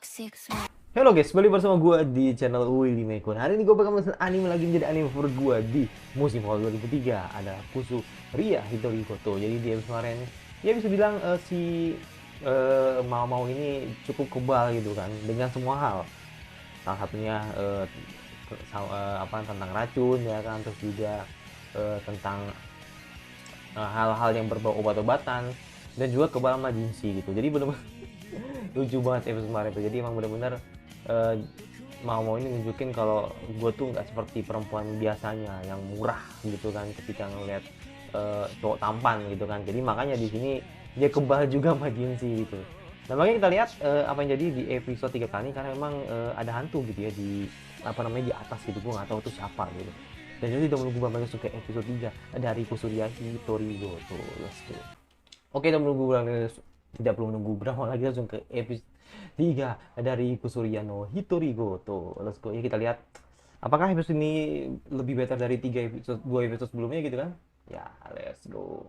Halo guys, balik bersama gue di channel Willy Mekun. Hari ini gue bakal mesen anime lagi menjadi anime favorit gue di musim haul 2003. Ada Kusuria Hitori Goto. Jadi di episode kemarin, ya bisa bilang Mau-Mau ini cukup kebal gitu kan dengan semua hal. Salah satunya tentang racun ya kan, terus juga tentang hal-hal yang berbau obat-obatan dan juga kebal sama jinsi gitu. Jadi bener-bener lucu banget episode kemarin itu. Jadi emang bener-bener uh, mau ini nunjukin kalau gue tuh nggak seperti perempuan biasanya yang murah gitu kan ketika ngeliat cowok tampan gitu kan. Jadi makanya di sini dia kebal juga sama jinsi gitu. Nah makanya kita lihat apa yang jadi di episode 3 kali, karena memang ada hantu gitu ya di di atas gitu. Gue nggak tahu itu siapa gitu. Dan jadi udah menunggu banget masuk ke episode 3 dari Kusuria Hitorigo tuh. Let's go. Oke, tidak perlu menunggu berapa lagi, langsung ke episode 3 dari Kusuriano Hitorigo tuh. Let's go. Ya kita lihat apakah episode ini lebih better dari 2 episode sebelumnya gitu kan. Ya, let's go.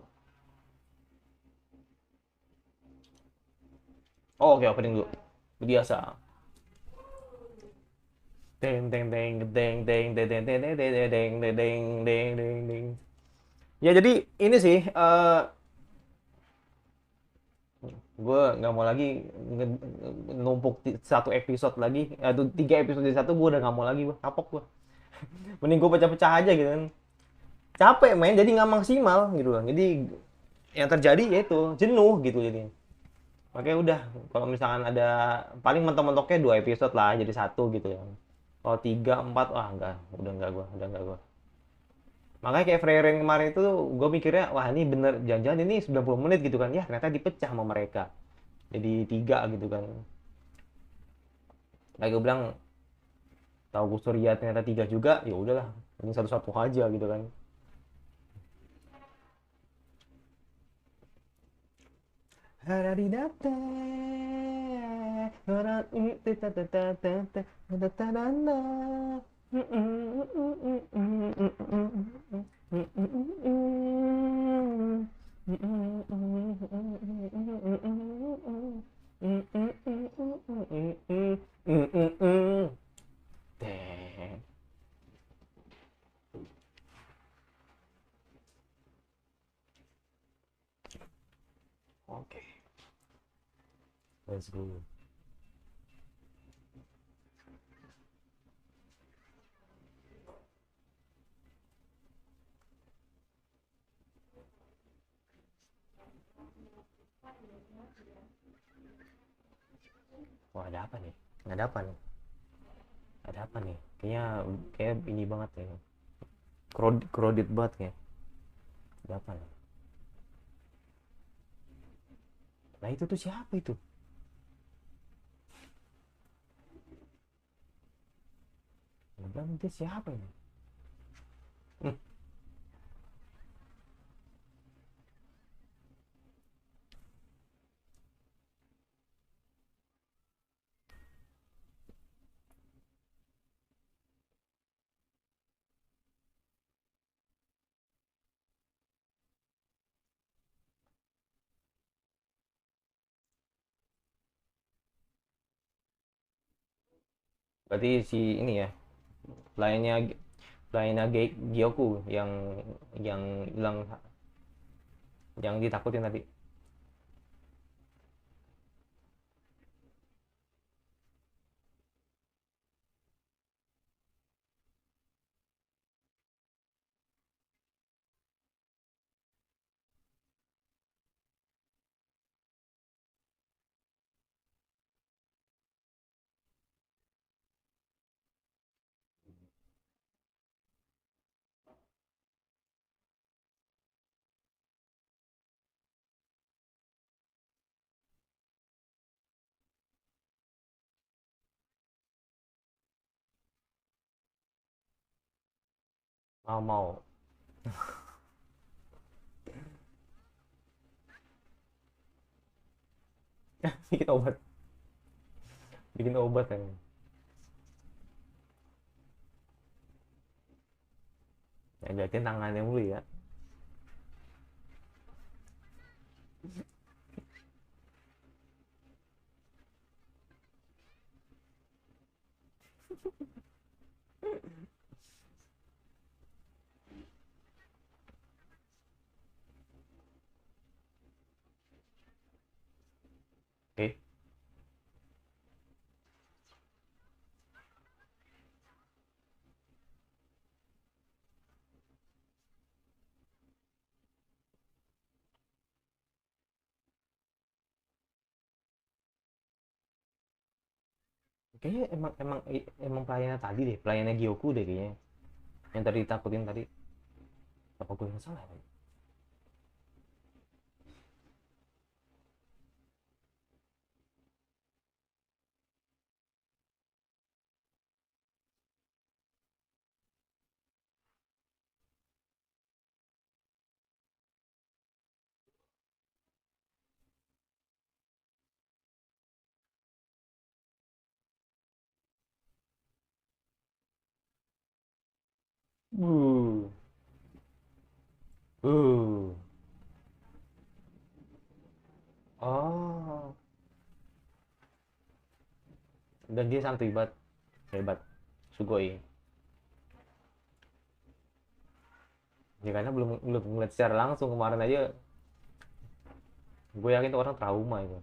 Oh, oke, opening dulu. Biasa. Deng deng deng deng deng deng deng deng deng deng deng deng deng deng deng. Ya jadi ini sih gue nggak mau lagi numpuk satu episode lagi, atau 3 episode di satu. Gue udah nggak mau lagi, gue kapok gue. Mending gue pecah-pecah aja gitu kan. Capek main, jadi nggak maksimal gitu loh. Jadi yang terjadi yaitu jenuh gitu. Jadi makanya udah, kalau misalkan ada, paling mentok-mentoknya 2 episode lah jadi satu gitu ya. Kalau 3 4, wah enggak, udah enggak gue. Makanya kayak Freyren kemarin itu gue mikirnya, wah ini bener, jangan-jangan ini 90 menit gitu kan. Ya ternyata dipecah sama mereka jadi 3 gitu kan. Kayak gue bilang, tahu gue Surya ternyata 3 juga, ya udahlah, ini satu-satu aja gitu kan. Oke, let's go. Wah, ada apa nih? Ada apa nih? Ada apa nih? Kayak ini banget ya. Crowded banget kayak. Ada apa nih? Nah itu tuh siapa itu? Gue bilang dia siapa ini? Hmm, berarti si ini ya, lainnya lainnya Gyoku yang bilang, yang ditakutin tadi. Mau bikin obat, bikin obat kan. Ya liatin tangannya dulu ya. Oke. Kayaknya emang emang emang pelayannya tadi deh, pelayannya Gyoku deh kayaknya. Yang tadi ditakutin tadi. Apa gue yang salah ya? Uh. Uh. Oh. Dan dia santuy banget. Hebat. Sugoi. Ya karena belum belum ngeliat secara langsung kemarin aja. Gue yakin tuh orang trauma itu.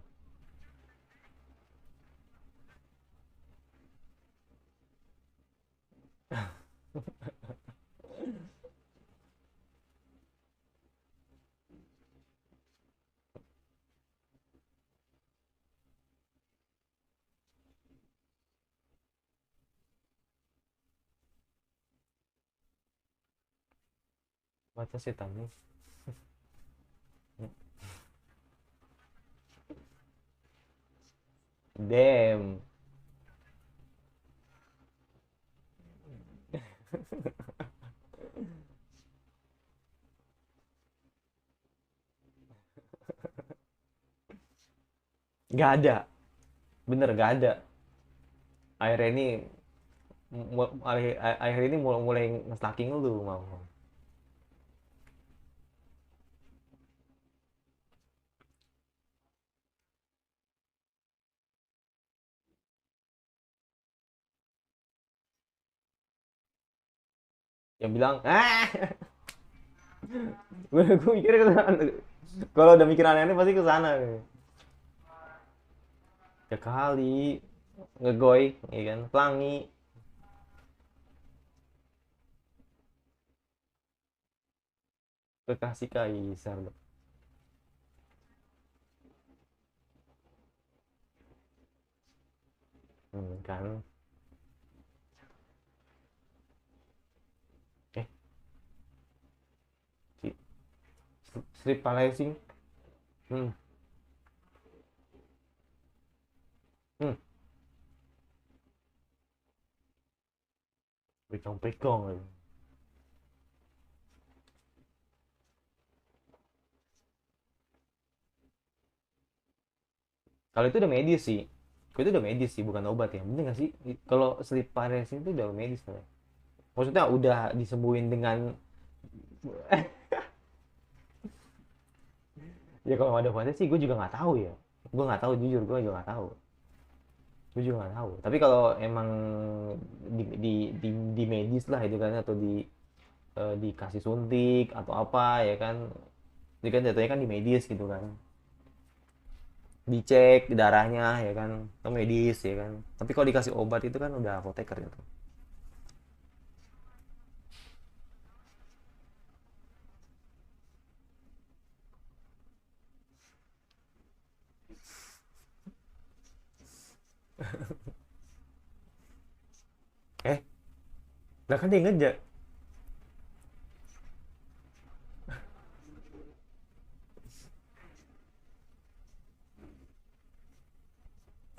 Baca setan nih. Damn. Gak ada. Bener gak ada. Akhirnya ini akhir ini mulai mulai nge-stalking lu mau. Yang bilang, gue mikirnya ke sana. Kalau udah mikir aneh-aneh pasti ke sana. Ya kali ngegoy, ya kan, pelangi, kekasih kaisar. Kan. Eh, si Sleep Paralyzing. Hmm. Hmm. Pekong-pekong. Kalau itu udah medis sih. Kalau itu udah medis sih, bukan obat ya. Bener nggak sih? Kalau sleep paralysis itu udah medis kan? Maksudnya udah disembuhin dengan ya kalau ada obatnya sih gue juga nggak tahu ya. Gue nggak tahu jujur, gue juga nggak tahu. Gue juga nggak tahu. Tapi kalau emang di medis lah itu kan atau dikasih suntik atau apa ya kan? Ini kan jatuhnya kan di medis gitu kan. Dicek darahnya ya kan, atau medis ya kan. Tapi kalau dikasih obat itu kan udah apoteker gitu. Eh, lah kan dia ngejar.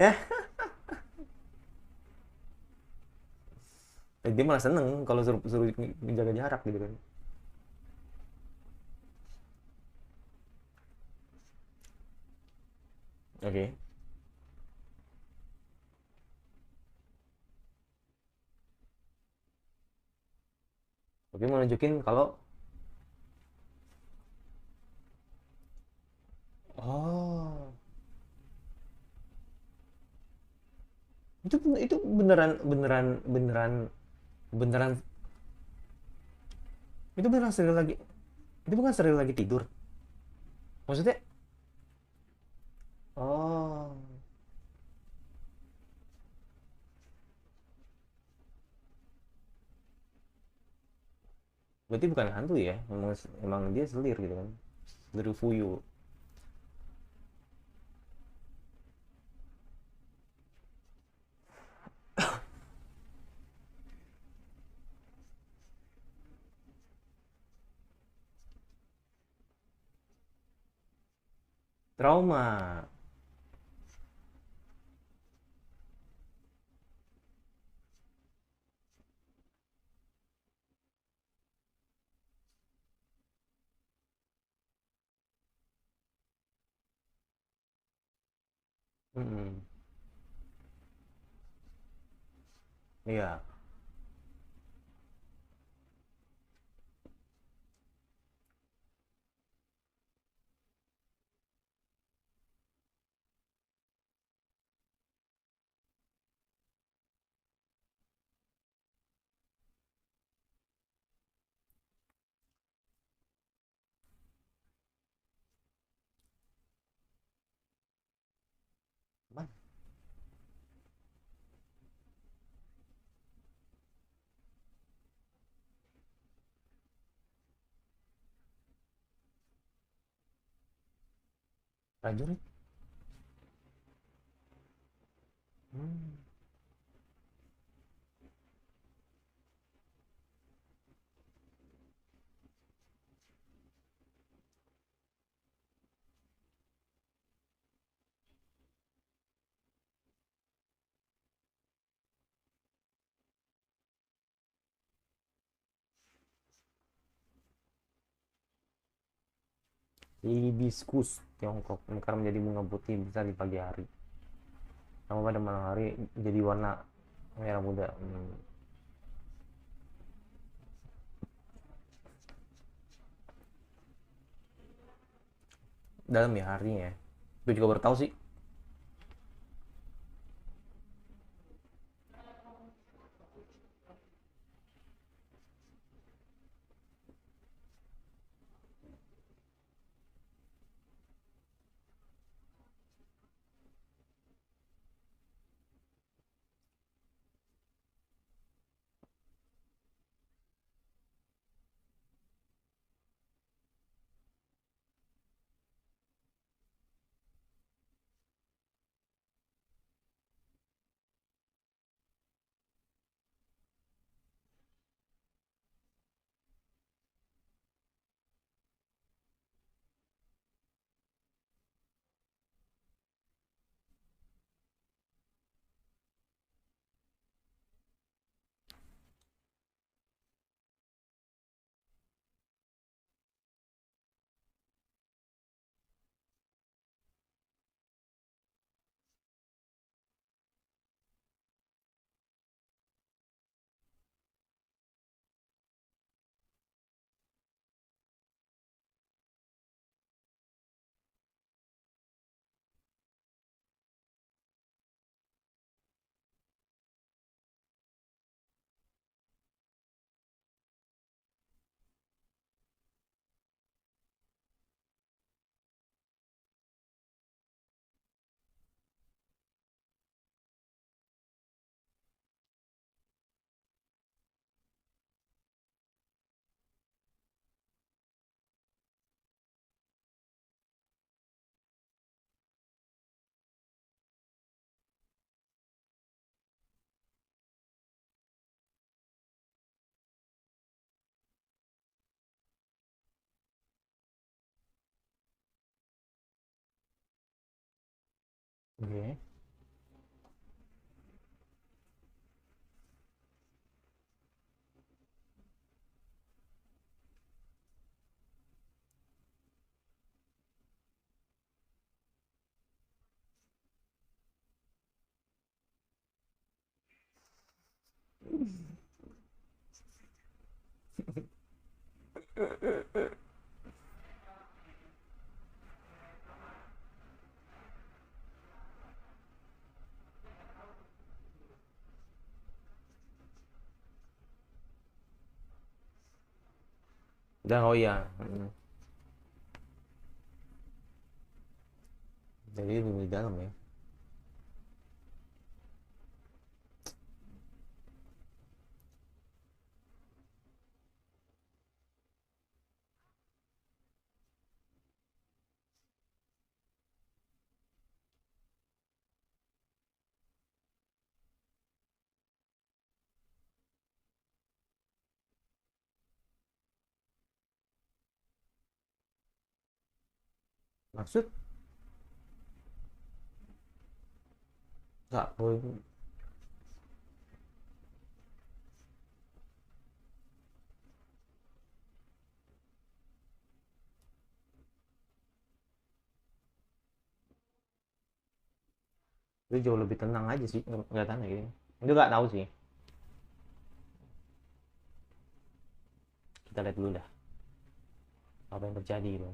Ya, dia malah seneng kalau suruh suruh menjaga jarak gitu kan. Oke. Oke, mau nunjukin kalau oh, itu beneran beneran beneran beneran itu beneran serial lagi, itu bukan serial lagi tidur maksudnya. Oh, berarti bukan hantu ya, emang dia selir gitu kan, selir fuyu. Trauma. Mm-mm. Iya. Man, prajurit. Hmm. Hibiscus Tiongkok mekar menjadi bunga putih bisa di pagi hari, namun pada malam hari jadi warna merah muda. Dalam ya harinya ya, gue juga baru tahu sih. Oke. Dan oh iya, jadi lebih dalam ya. Maksud nggak boleh. Itu jauh lebih tenang aja sih nggak tanya gitu. Itu nggak tahu sih. Kita lihat dulu dah apa yang terjadi gitu.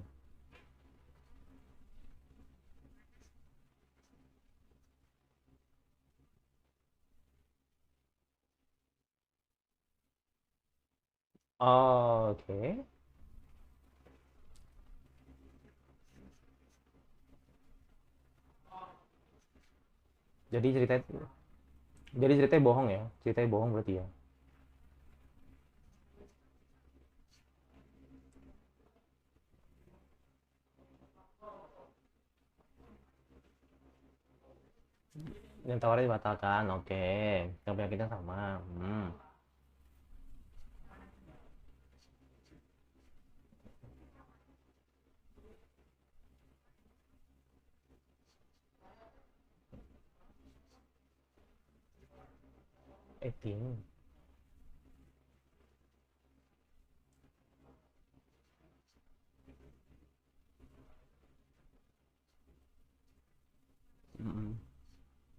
Oh, oke. Okay. Jadi cerita jadi ceritanya bohong ya, ceritanya bohong berarti ya. Yang tawarnya dibatalkan, oke. Okay. Yang penyakitnya sama. Eating. Mm-mm.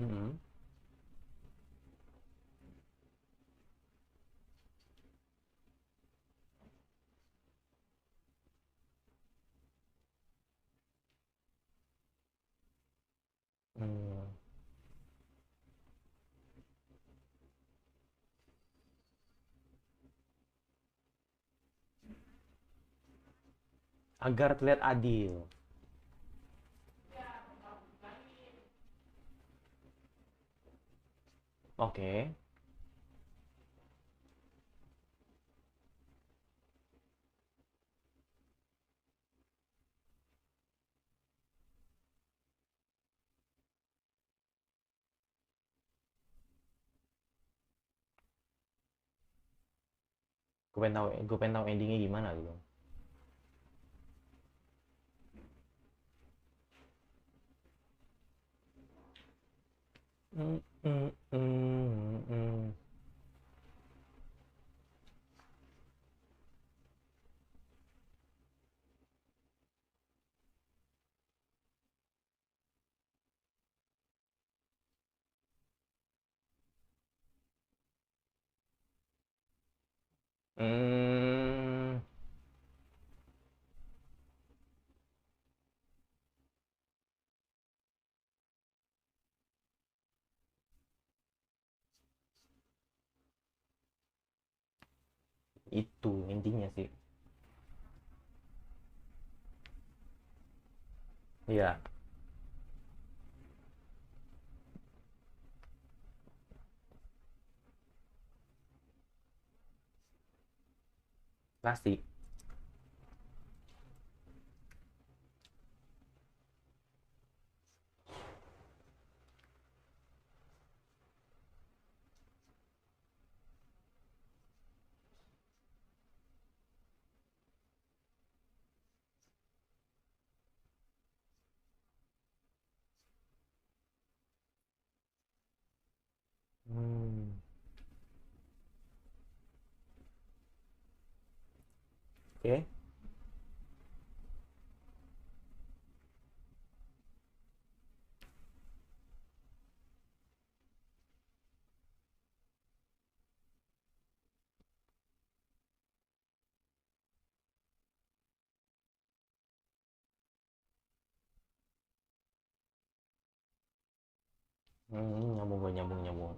Mm-mm. Hmm. Agar terlihat adil. Oke. Okay. Gue pengen tahu endingnya gimana gitu. Mm, mm, mm, mm. Hmm, itu intinya sih. Iya, pasti. Hmm. Oke. Okay. Nyambung gue nyambung nyambung.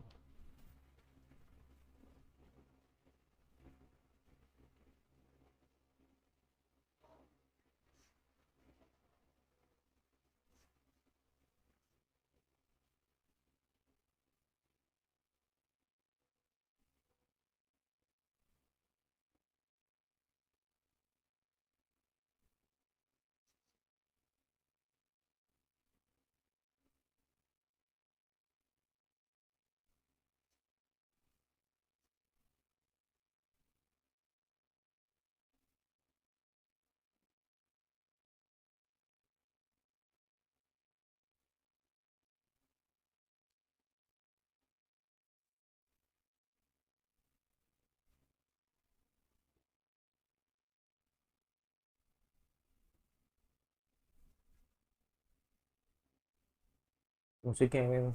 musiknya men.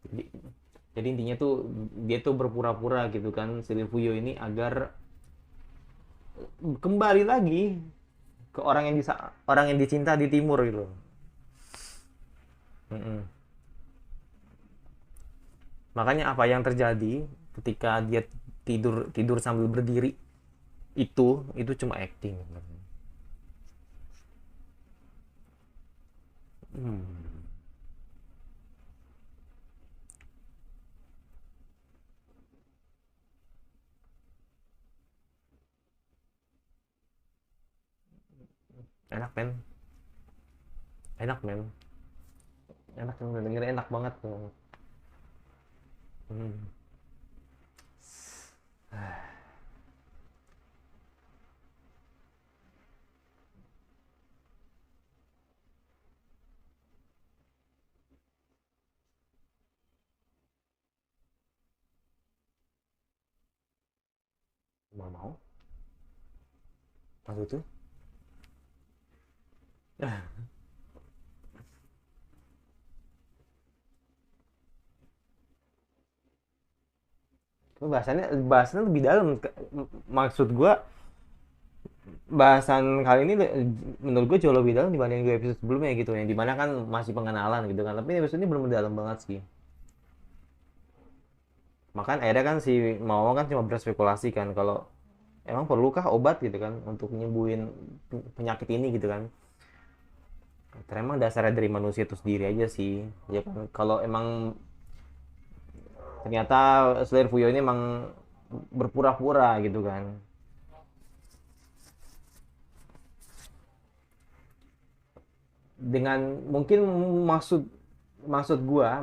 Jadi, jadi intinya tuh dia tuh berpura-pura gitu kan si Fuyo ini agar kembali lagi ke orang yang dicinta di timur gitu. Mm-mm. Makanya apa yang terjadi ketika dia tidur tidur sambil berdiri itu cuma acting. Hmm. Enak men, enak men, enak men, denger enak banget tuh. Hmm. Mau maksud tuh. Bahasannya lebih dalam. Maksud gua bahasan kali ini menurut gue jauh lebih dalam dibanding dua episode sebelumnya gitu, yang dimana kan masih pengenalan gitu kan, tapi episode ini belum dalam banget sih. Makanya akhirnya kan si Mao kan cuma berspekulasi kan kalau emang perlukah obat gitu kan untuk nyembuhin penyakit ini gitu kan. Karena emang dasarnya dari manusia itu sendiri aja sih ya kan, kalau emang ternyata Slayer Fuyo ini emang berpura-pura gitu kan. Dengan mungkin maksud maksud gua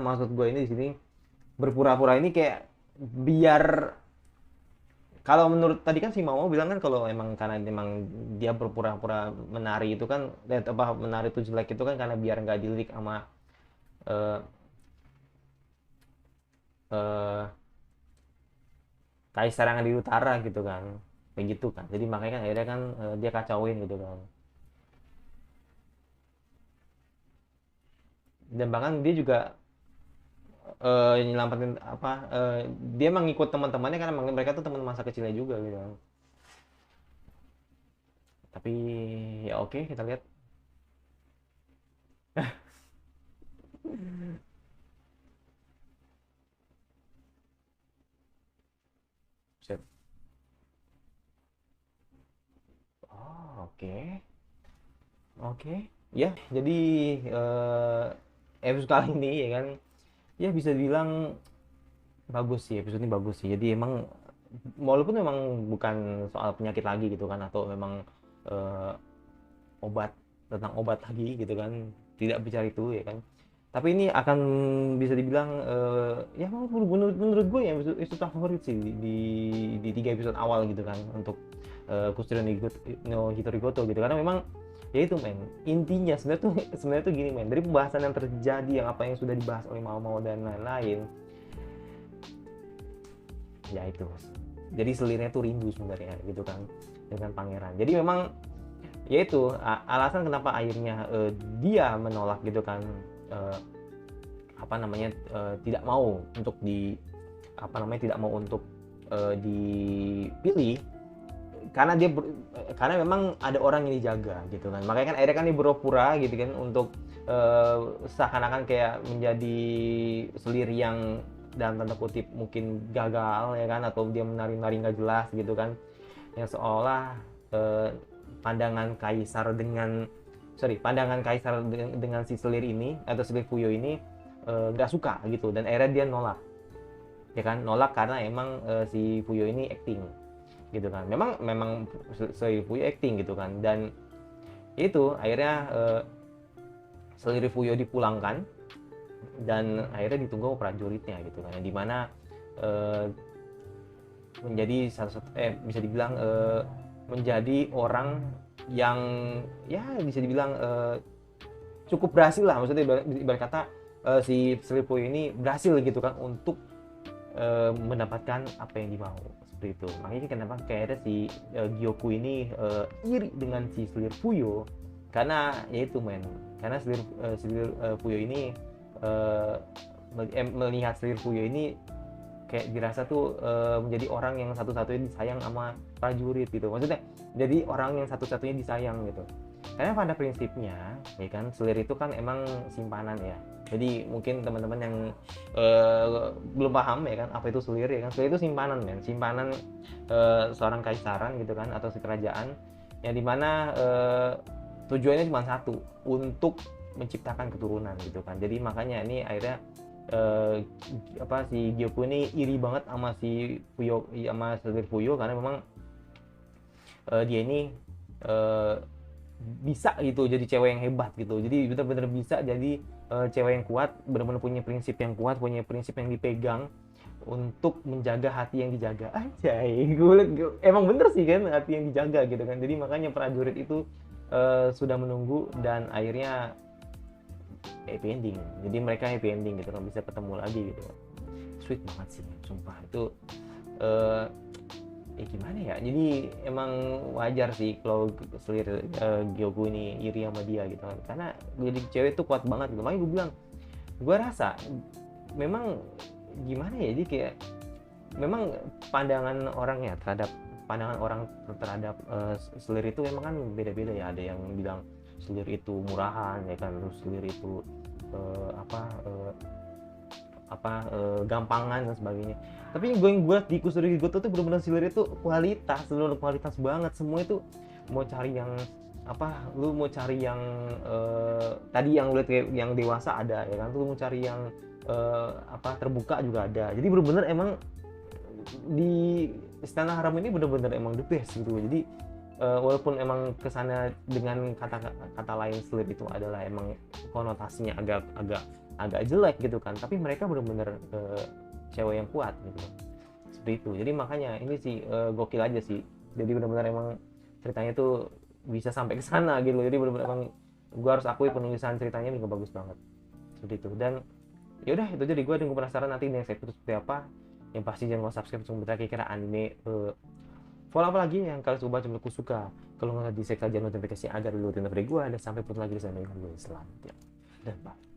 ini di sini berpura-pura ini kayak biar, kalau menurut tadi kan si Mama bilang kan kalau emang karena emang dia berpura-pura menari itu kan, apa menari itu jelek itu kan karena biar nggak dilirik sama eh, eh, kaisar yang di utara gitu kan, kayak gitu kan, jadi makanya kan akhirnya kan dia kacauin gitu kan, dan bahkan dia juga nyelamatin apa, dia emang ngikut teman-temannya karena emang mereka tuh teman masa kecilnya juga gitu kan. Tapi ya oke, kita lihat. Set. Oh, oke. Oke. Ya, jadi episode kali ini ya kan, ya bisa dibilang bagus sih, episode ini bagus sih. Jadi emang walaupun memang bukan soal penyakit lagi gitu kan, atau memang eh, obat, tentang obat lagi gitu kan, tidak bicara itu ya kan, tapi ini akan bisa dibilang ya menurut gue ya episode favorit sih di 3 episode awal gitu kan, untuk Kushiro no Hitorigoto gitu, karena memang ya itu men, intinya sebenarnya tuh gini men, dari pembahasan yang terjadi, yang apa yang sudah dibahas oleh Mau dan lain-lain, ya itu, jadi selirnya tuh rindu sebenarnya gitu kan dengan pangeran. Jadi memang yaitu alasan kenapa akhirnya dia menolak gitu kan, eh, apa namanya, tidak mau untuk di, apa namanya, tidak mau untuk dipilih, karena karena memang ada orang yang dijaga gitu kan, makanya kan akhirnya kan dia berpura gitu kan untuk seakan-akan kayak menjadi selir yang dalam tanda kutip mungkin gagal ya kan, atau dia menari-nari nggak jelas gitu kan, yang seolah eh, pandangan kaisar dengan pandangan kaisar dengan si selir ini atau selir Fuyo ini nggak suka gitu, dan akhirnya dia nolak ya kan, nolak karena emang si Fuyo ini acting gitu kan, memang memang si Fuyo acting gitu kan, dan itu akhirnya selir Fuyo dipulangkan dan akhirnya ditunggu prajuritnya gitu kan, di mana eh, menjadi salah satu bisa dibilang menjadi orang yang ya bisa dibilang cukup berhasil lah, maksudnya ibarat kata si Slipo ini berhasil gitu kan untuk mendapatkan apa yang dimau, seperti itu. Makanya kenapa kayak ada si Gyoku ini iri dengan si selir Fuyo, karena yaitu men, karena selir Fuyo ini melihat selir Fuyo ini kayak dirasa tuh menjadi orang yang satu-satunya disayang sama prajurit gitu, maksudnya jadi orang yang satu-satunya disayang gitu. Karena pada prinsipnya ya kan, selir itu kan emang simpanan ya. Jadi mungkin teman-teman yang belum paham ya kan apa itu selir ya kan, selir itu simpanan men, simpanan seorang kaisaran gitu kan, atau kerajaan, yang dimana tujuannya cuma satu, untuk menciptakan keturunan gitu kan. Jadi makanya ini akhirnya si Gyoku ini iri banget sama si Fuyo, sama selir Fuyo, karena memang dia ini bisa gitu jadi cewek yang hebat gitu, jadi bener-bener bisa jadi cewek yang kuat, bener-bener punya prinsip yang kuat, punya prinsip yang dipegang untuk menjaga hati yang dijaga aja. Emang bener sih kan, hati yang dijaga gitu kan. Jadi makanya prajurit itu sudah menunggu, dan akhirnya happy ending. Jadi mereka happy ending gitu kan, bisa ketemu lagi gitu. Sweet banget sih sumpah itu. Gimana ya, jadi emang wajar sih kalau selir Gyoku ini iri sama dia gitu kan, karena jadi cewek tuh kuat banget gitu. Makanya gue bilang, gue rasa memang gimana ya, jadi kayak memang pandangan orang ya terhadap selir itu memang kan beda-beda ya. Ada yang bilang selir itu murahan ya kan, terus selir itu gampangan dan sebagainya. Tapi gue di Kusuri Goto tuh benar-benar selir itu kualitas banget. Semua itu mau cari yang lu mau cari yang tadi yang lu lihat yang dewasa ada ya kan, lu mau cari yang terbuka juga ada. Jadi benar-benar emang di Istana Haram ini benar-benar emang the best gitu. Jadi walaupun emang kesana dengan kata lain selir itu adalah emang konotasinya agak jelek gitu kan, tapi mereka benar-benar cewek yang kuat gitu, seperti itu. Jadi makanya ini sih gokil aja sih. Jadi benar-benar emang ceritanya tuh bisa sampai ke sana gitu. Jadi benar-benar emang gue harus akui penulisan ceritanya juga bagus banget, seperti itu. Dan yaudah itu jadi gue penasaran nanti next episode seperti apa. Yang pasti jangan lupa subscribe untuk kira-kira anime follow apa lagi yang kalian coba menurutku suka. Kalau nggak di share aja notifikasi agar dulu dari gue. Dan sampai bertemu lagi di channel gue selanjutnya. Dan bye.